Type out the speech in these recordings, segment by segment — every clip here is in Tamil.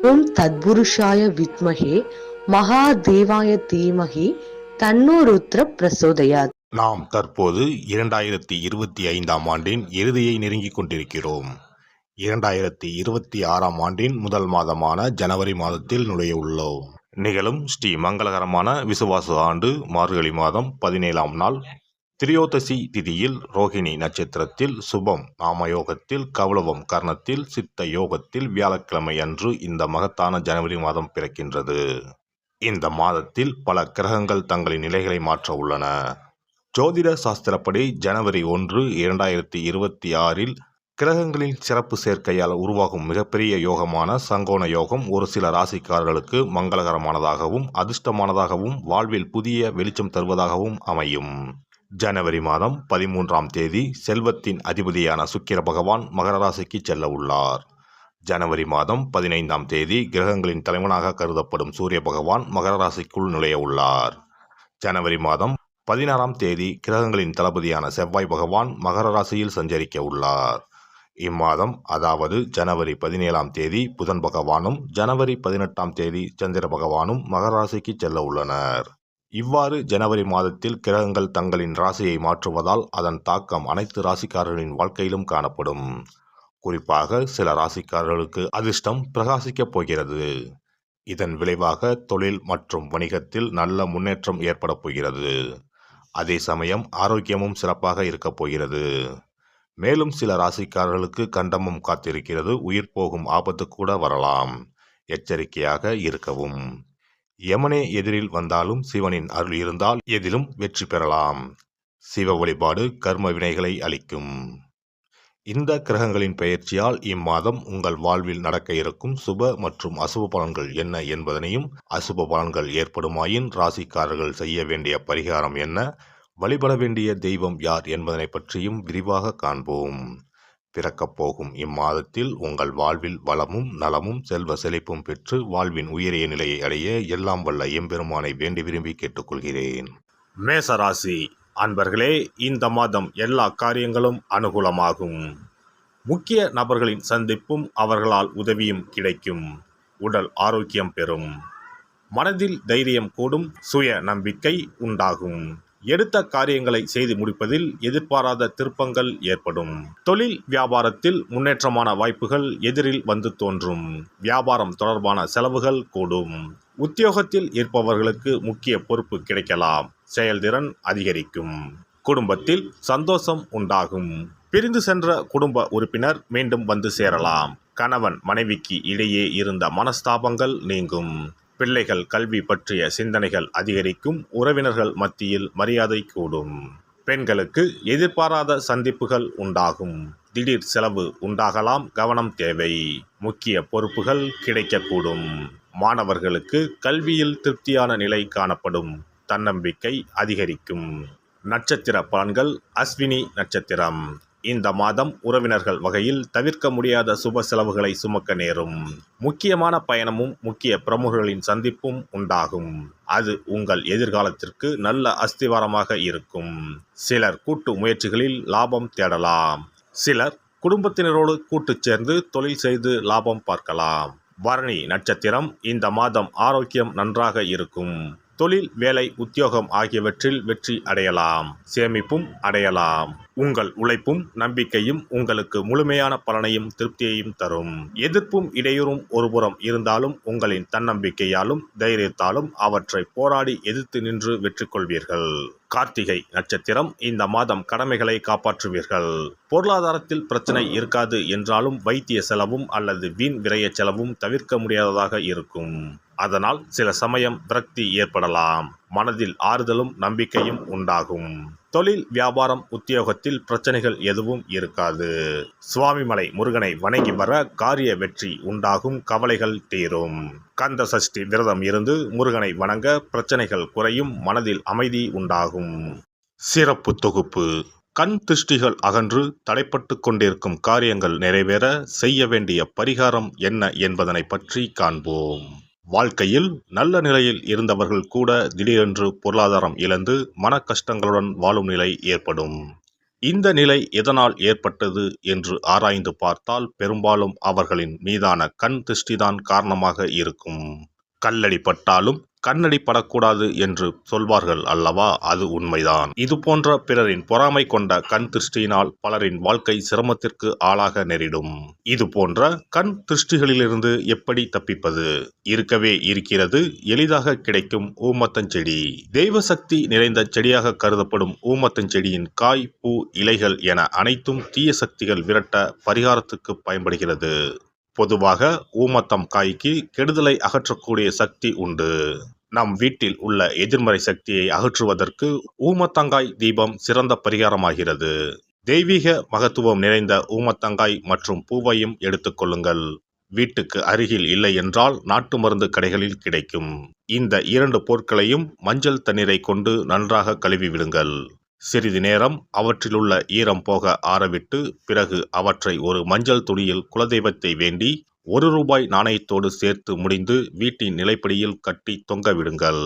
ஓம் தத்புருஷாய வித்மஹே மகாதேவாய தீமஹி தன்னோ ருத்ர பிரசோதயாத். நாம் தற்போது 2025ஆம் ஆண்டின் இறுதியை நெருங்கிக் கொண்டிருக்கிறோம். 2026ஆம் ஆண்டின் முதல் மாதமான ஜனவரி மாதத்தில் நுழைய உள்ளோம். நிகழும் ஸ்ரீ மங்களகரமான விசுவாச ஆண்டு மார்கழி மாதம் 17ஆம் நாள் திரியோதசி திதியில் ரோகிணி நட்சத்திரத்தில் சுபம் நாமயோகத்தில் கௌளவம் கர்ணத்தில் சித்த யோகத்தில் வியாழக்கிழமை அன்று இந்த மகத்தான ஜனவரி மாதம் பிறக்கின்றது. இந்த மாதத்தில் பல கிரகங்கள் தங்களின் நிலைகளை மாற்ற உள்ளன. ஜோதிட சாஸ்திரப்படி ஜனவரி 1, 2026இல் கிரகங்களின் சிறப்பு சேர்க்கையால் உருவாகும் மிகப்பெரிய யோகமான சங்கோண யோகம் ஒரு சில ராசிக்காரர்களுக்கு மங்களகரமானதாகவும் அதிர்ஷ்டமானதாகவும் வாழ்வில் புதிய வெளிச்சம் தருவதாகவும் அமையும். ஜனவரி மாதம் 13ஆம் தேதி செல்வத்தின் அதிபதியான சுக்கிர பகவான் மகர ராசிக்கு செல்ல உள்ளார். ஜனவரி மாதம் 15ஆம் தேதி கிரகங்களின் தலைவனாக கருதப்படும் சூரிய பகவான் மகர ராசிக்குள் நுழைய உள்ளார். ஜனவரி மாதம் 16ஆம் தேதி கிரகங்களின் தளபதியான செவ்வாய் பகவான் மகர ராசியில் சஞ்சரிக்க உள்ளார். இம்மாதம் அதாவது ஜனவரி 17ஆம் தேதி புதன் பகவானும் ஜனவரி 18ஆம் தேதி சந்திர பகவானும் மகர ராசிக்கு செல்ல உள்ளனர். இவ்வாறு ஜனவரி மாதத்தில் கிரகங்கள் தங்களின் ராசியை மாற்றுவதால் அதன் தாக்கம் அனைத்து ராசிக்காரர்களின் வாழ்க்கையிலும் காணப்படும். குறிப்பாக சில ராசிக்காரர்களுக்கு அதிர்ஷ்டம் பிரகாசிக்கப் போகிறது. இதன் விளைவாக தொழில் மற்றும் வணிகத்தில் நல்ல முன்னேற்றம் ஏற்பட போகிறது. அதே சமயம் ஆரோக்கியமும் சிறப்பாக இருக்கப் போகிறது. மேலும் சில ராசிக்காரர்களுக்கு கண்டமும் காத்திருக்கிறது. உயிர் போகும் ஆபத்து கூட வரலாம். எச்சரிக்கையாக இருக்கவும். யமனே எதிரில் வந்தாலும் சிவனின் அருள் இருந்தால் எதிலும் வெற்றி பெறலாம். சிவ வழிபாடு கர்ம வினைகளை அளிக்கும். இந்த கிரகங்களின் பெயர்ச்சியால் இம்மாதம் உங்கள் வாழ்வில் நடக்க இருக்கும் சுப மற்றும் அசுப பலன்கள் என்ன என்பதனையும், அசுப பலன்கள் ஏற்படுமாயின் ராசிக்காரர்கள் செய்ய வேண்டிய பரிகாரம் என்ன, வழிபட வேண்டிய தெய்வம் யார் என்பதனை பற்றியும் விரிவாக காண்போம். பிறக்கப் போகும் இம்மாதத்தில் உங்கள் வாழ்வில் வளமும் நலமும் செல்வ செழிப்பும் பெற்று வாழ்வின் உயரிய நிலையை அடைய எல்லாம் வல்ல எம்பெருமானை வேண்டி விரும்பி கேட்டுக்கொள்கிறேன். மேசராசி அன்பர்களே, இந்த மாதம் எல்லா காரியங்களும் அனுகூலமாகும். முக்கிய நபர்களின் சந்திப்பும் அவர்களால் உதவியும் கிடைக்கும். உடல் ஆரோக்கியம் பெறும். மனதில் தைரியம் கூடும். சுய நம்பிக்கை உண்டாகும். எடுத்த காரியங்களை செய்து முடிப்பதில் எதிர்பாராத திருப்பங்கள் ஏற்படும். தொழில் வியாபாரத்தில் முன்னேற்றமான வாய்ப்புகள் எதிரில் வந்து தோன்றும். வியாபாரம் தொடர்பான செலவுகள் கூடும். உத்தியோகத்தில் இருப்பவர்களுக்கு முக்கிய பொறுப்பு கிடைக்கலாம். செயல்திறன் அதிகரிக்கும். குடும்பத்தில் சந்தோஷம் உண்டாகும். பிரிந்து சென்ற குடும்ப உறுப்பினர் மீண்டும் வந்து சேரலாம். கணவன் மனைவிக்கு இடையே இருந்த மனஸ்தாபங்கள் நீங்கும். பிள்ளைகள் கல்வி பற்றிய சிந்தனைகள் அதிகரிக்கும். உறவினர்கள் மத்தியில் மரியாதை கூடும். பெண்களுக்கு எதிர்பாராத சந்திப்புகள் உண்டாகும். திடீர் செலவு உண்டாகலாம். கவனம் தேவை. முக்கிய பொறுப்புகள் கிடைக்கக்கூடும். மாணவர்களுக்கு கல்வியில் திருப்தியான நிலை காணப்படும். தன்னம்பிக்கை அதிகரிக்கும். நட்சத்திர பலன்கள். அஸ்வினி நட்சத்திரம். இந்த மாதம் உறவினர்கள் வகையில் தவிர்க்க முடியாத சுப செலவுகளை சுமக்க நேரும். முக்கியமான பயணமும் முக்கிய பிரமுகர்களின் சந்திப்பும் உண்டாகும். அது உங்கள் எதிர்காலத்திற்கு நல்ல அஸ்திவாரமாக இருக்கும். சிலர் கூட்டு முயற்சிகளில் லாபம் தேடலாம். சிலர் குடும்பத்தினரோடு கூட்டு சேர்ந்து தொழில் செய்து லாபம் பார்க்கலாம். பரணி நட்சத்திரம். இந்த மாதம் ஆரோக்கியம் நன்றாக இருக்கும். தொழில், வேலை, உத்தியோகம் ஆகியவற்றில் வெற்றி அடையலாம். சேமிப்பும் அடையலாம். உங்கள் உழைப்பும் நம்பிக்கையும் உங்களுக்கு முழுமையான பலனையும் திருப்தியையும் தரும். எதிர்ப்பும் இடையூறும் ஒருபுறம் இருந்தாலும் உங்களின் தன்னம்பிக்கையாலும் தைரியத்தாலும் அவற்றை போராடி எதிர்த்து நின்று வெற்றி கொள்வீர்கள். கார்த்திகை நட்சத்திரம். இந்த மாதம் கடமைகளை காப்பாற்றுவீர்கள். பொருளாதாரத்தில் பிரச்சனை இருக்காது என்றாலும் வைத்திய செலவும் அல்லது வீண் விரய செலவும் தவிர்க்க முடியாததாக இருக்கும். அதனால் சில சமயம் விரக்தி ஏற்படலாம். மனதில் ஆறுதலும் நம்பிக்கையும் உண்டாகும். தொழில், வியாபாரம், உத்தியோகத்தில் பிரச்சனைகள் எதுவும் இருக்காது. சுவாமிமலை முருகனை வணங்கி வர காரிய வெற்றி உண்டாகும். கவலைகள் தீரும். கந்த சஷ்டி விரதம் இருந்து முருகனை வணங்க பிரச்சனைகள் குறையும். மனதில் அமைதி உண்டாகும். சிறப்பு தொகுப்பு. கண் திருஷ்டிகள் அகன்று தடைப்பட்டு கொண்டிருக்கும் காரியங்கள் நிறைவேற செய்ய வேண்டிய பரிகாரம் என்ன என்பதனை பற்றி காண்போம். வாழ்க்கையில் நல்ல நிலையில் இருந்தவர்கள் கூட திடீரென்று பொருளாதாரம் இழந்து மன கஷ்டங்களுடன் வாழும் நிலை ஏற்படும். இந்த நிலை எதனால் ஏற்பட்டது என்று ஆராய்ந்து பார்த்தால் பெரும்பாலும் அவர்களின் மீதான கண் திருஷ்டிதான் காரணமாக இருக்கும். கல்லடி பட்டாலும் கண்ணடி படக்கூடாது என்று சொல்வார்கள் அல்லவா, அது உண்மைதான். இது போன்ற பிறரின் பொறாமை கொண்ட கண் திருஷ்டியினால் பலரின் வாழ்க்கை சிரமத்திற்கு ஆளாக நேரிடும். இது போன்ற கண் திருஷ்டிகளிலிருந்து எப்படி தப்பிப்பது? இருக்கவே இருக்கிறது எளிதாக கிடைக்கும் ஊமத்தஞ்செடி. தெய்வ சக்தி நிறைந்த செடியாக கருதப்படும் ஊமத்தஞ்செடியின் காய், பூ, இலைகள் என அனைத்தும் தீய சக்திகள் விரட்ட பரிகாரத்துக்கு பயன்படுகிறது. பொதுவாக ஊமத்தம் காய்க்கு கெடுதலை அகற்றக்கூடிய சக்தி உண்டு. நம் வீட்டில் உள்ள எதிர்மறை சக்தியை அகற்றுவதற்கு ஊமத்தங்காய் தீபம் சிறந்த பரிகாரமாகிறது. தெய்வீக மகத்துவம் நிறைந்த ஊமத்தங்காய் மற்றும் பூவையும் எடுத்துக்கொள்ளுங்கள். வீட்டுக்கு அருகில் இல்லை என்றால் நாட்டு மருந்து கடைகளில் கிடைக்கும். இந்த 2 பொருட்களையும் மஞ்சள் தண்ணீரை கொண்டு நன்றாக கழுவி விடுங்கள். சிறிது நேரம் அவற்றிலுள்ள ஈரம் போக ஆறவிட்டு பிறகு அவற்றை ஒரு மஞ்சள் துணியில் குலதெய்வத்தை வேண்டி ₹1 நாணயத்தோடு சேர்த்து முடிந்து வீட்டின் நிலைப்படியில் கட்டி தொங்க விடுங்கள்.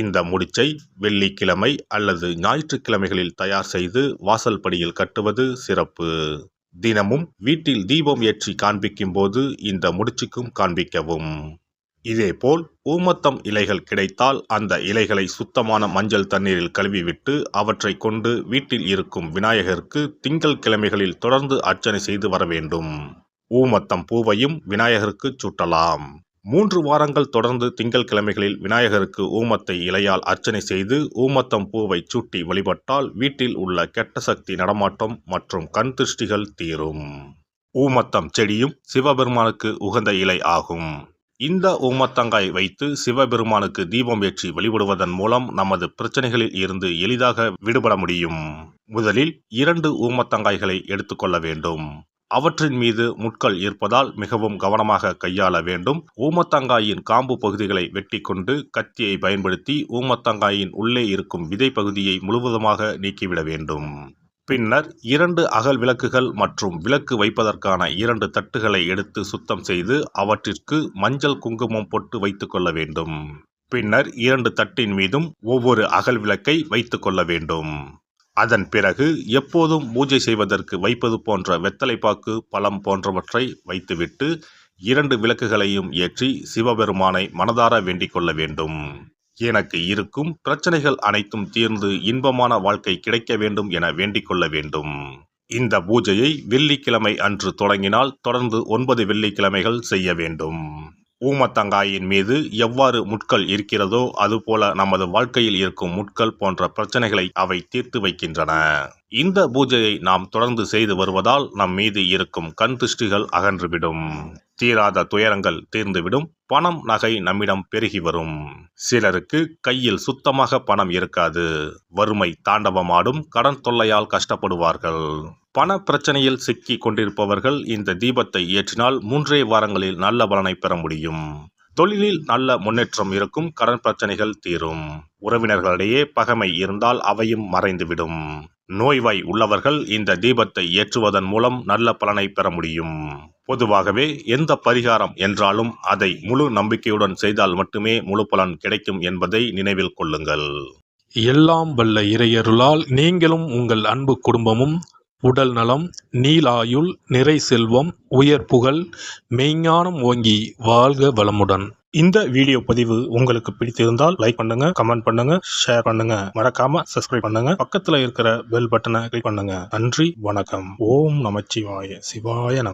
இந்த முடிச்சை வெள்ளிக்கிழமை அல்லது ஞாயிற்றுக்கிழமைகளில் தயார் செய்து வாசல் படியில் கட்டுவது சிறப்பு. தினமும் வீட்டில் தீபம் ஏற்றி காண்பிக்கும் போது இந்த முடிச்சுக்கும் காண்பிக்கவும். இதேபோல் ஊமத்தம் இலைகள் கிடைத்தால் அந்த இலைகளை சுத்தமான மஞ்சள் தண்ணீரில் கழுவிவிட்டு அவற்றை கொண்டு வீட்டில் இருக்கும் விநாயகருக்கு திங்கள் கிழமைகளில் தொடர்ந்து அர்ச்சனை செய்து வர வேண்டும். ஊமத்தம் பூவையும் விநாயகருக்கு சூட்டலாம். 3 வாரங்கள் தொடர்ந்து திங்கள் கிழமைகளில் விநாயகருக்கு ஊமத்தை இலையால் அர்ச்சனை செய்து ஊமத்தம் பூவை சூட்டி வழிபட்டால் வீட்டில் உள்ள கெட்ட சக்தி நடமாட்டம் மற்றும் கண் திருஷ்டிகள் தீரும். ஊமத்தம் செடியும் சிவபெருமானுக்கு உகந்த இலை ஆகும். இந்த ஊமத்தங்காய் வைத்து சிவபெருமானுக்கு தீபம் ஏற்றி வழிபடுவதன் மூலம் நமது பிரச்சனைகளில் இருந்து எளிதாக விடுபட முடியும். முதலில் 2 ஊமத்தங்காய்களை எடுத்துக்கொள்ள வேண்டும். அவற்றின் மீது முட்கள் இருப்பதால் மிகவும் கவனமாக கையாள வேண்டும். ஊமத்தங்காயின் காம்பு பகுதிகளை வெட்டி கொண்டு கத்தியை பயன்படுத்தி ஊமத்தங்காயின் உள்ளே இருக்கும் விதை பகுதியை முழுவதுமாக நீக்கிவிட வேண்டும். பின்னர் 2 அகல் விளக்குகள் மற்றும் விளக்கு வைப்பதற்கான 2 தட்டுகளை எடுத்து சுத்தம் செய்து அவற்றிற்கு மஞ்சள் குங்குமம் போட்டு வைத்துக் கொள்ள வேண்டும். பின்னர் 2 தட்டின் மீதும் ஒவ்வொரு அகல் விளக்கை வைத்துக் கொள்ள வேண்டும். அதன் பிறகு எப்போதும் பூஜை செய்வதற்கு வைப்பது போன்ற வெத்தலைப்பாக்கு, பழம் போன்றவற்றை வைத்துவிட்டு 2 விளக்குகளையும் ஏற்றி சிவபெருமானை மனதார வேண்டிக் கொள்ள வேண்டும். எனக்கு இருக்கும் பிரச்சனைகள் அனைத்தும் தீர்ந்து இன்பமான வாழ்க்கை கிடைக்க வேண்டும் என வேண்டிக் கொள்ள வேண்டும். இந்த பூஜையை வெள்ளிக்கிழமை அன்று தொடங்கினால் தொடர்ந்து 9 வெள்ளிக்கிழமைகள் செய்ய வேண்டும். ஊமத்தங்காயின் மீது எவ்வாறு முட்கள் இருக்கிறதோ அதுபோல நமது வாழ்க்கையில் இருக்கும் முட்கள் போன்ற பிரச்சனைகளை அவை தீர்த்து வைக்கின்றன. இந்த பூஜையை நாம் தொடர்ந்து செய்து வருவதால் நம் மீது இருக்கும் கண் திருஷ்டிகள் அகன்றுவிடும். தீராத துயரங்கள் தீர்ந்துவிடும். பணம், நகை நம்மிடம் பெருகி வரும். சிலருக்கு கையில் சுத்தமாக பணம் இருக்காது. வறுமை தாண்டவமாடும். கடன் தொல்லையால் கஷ்டப்படுவார்கள். பண பிரச்சனையில் சிக்கி கொண்டிருப்பவர்கள் இந்த தீபத்தை ஏற்றினால் 3 வாரங்களில் நல்ல பலனை பெற முடியும். தொழிலில் நல்ல முன்னேற்றம் இருக்கும். கடன் பிரச்சனைகள் தீரும். உறவினர்களிடையே பகைமை இருந்தால் அவையும் மறைந்துவிடும். நோய்வாய் உள்ளவர்கள் இந்த தீபத்தை ஏற்றுவதன் மூலம் நல்ல பலனை பெற முடியும். பொதுவாகவே எந்த பரிகாரம் என்றாலும் அதை முழு நம்பிக்கையுடன் செய்தால் மட்டுமே முழு பலன் கிடைக்கும் என்பதை நினைவில் கொள்ளுங்கள். எல்லாம் வல்ல இறையருளால் நீங்களும் உங்கள் அன்பு குடும்பமும் உடல் நலம், நீலாயுள், நிறை செல்வம், உயர் புகழ், மெய்ஞானம் ஓங்கி வாழ்க வளமுடன். இந்த வீடியோ பதிவு உங்களுக்கு பிடித்திருந்தால் லைக் பண்ணுங்க, கமெண்ட் பண்ணுங்க, ஷேர் பண்ணுங்க. மறக்காம சப்ஸ்கிரைப் பண்ணுங்க. பக்கத்துல இருக்கிற பெல் பட்டனை கிளிக் பண்ணுங்க. நன்றி, வணக்கம். ஓம் நமச்சிவாய. சிவாய நம.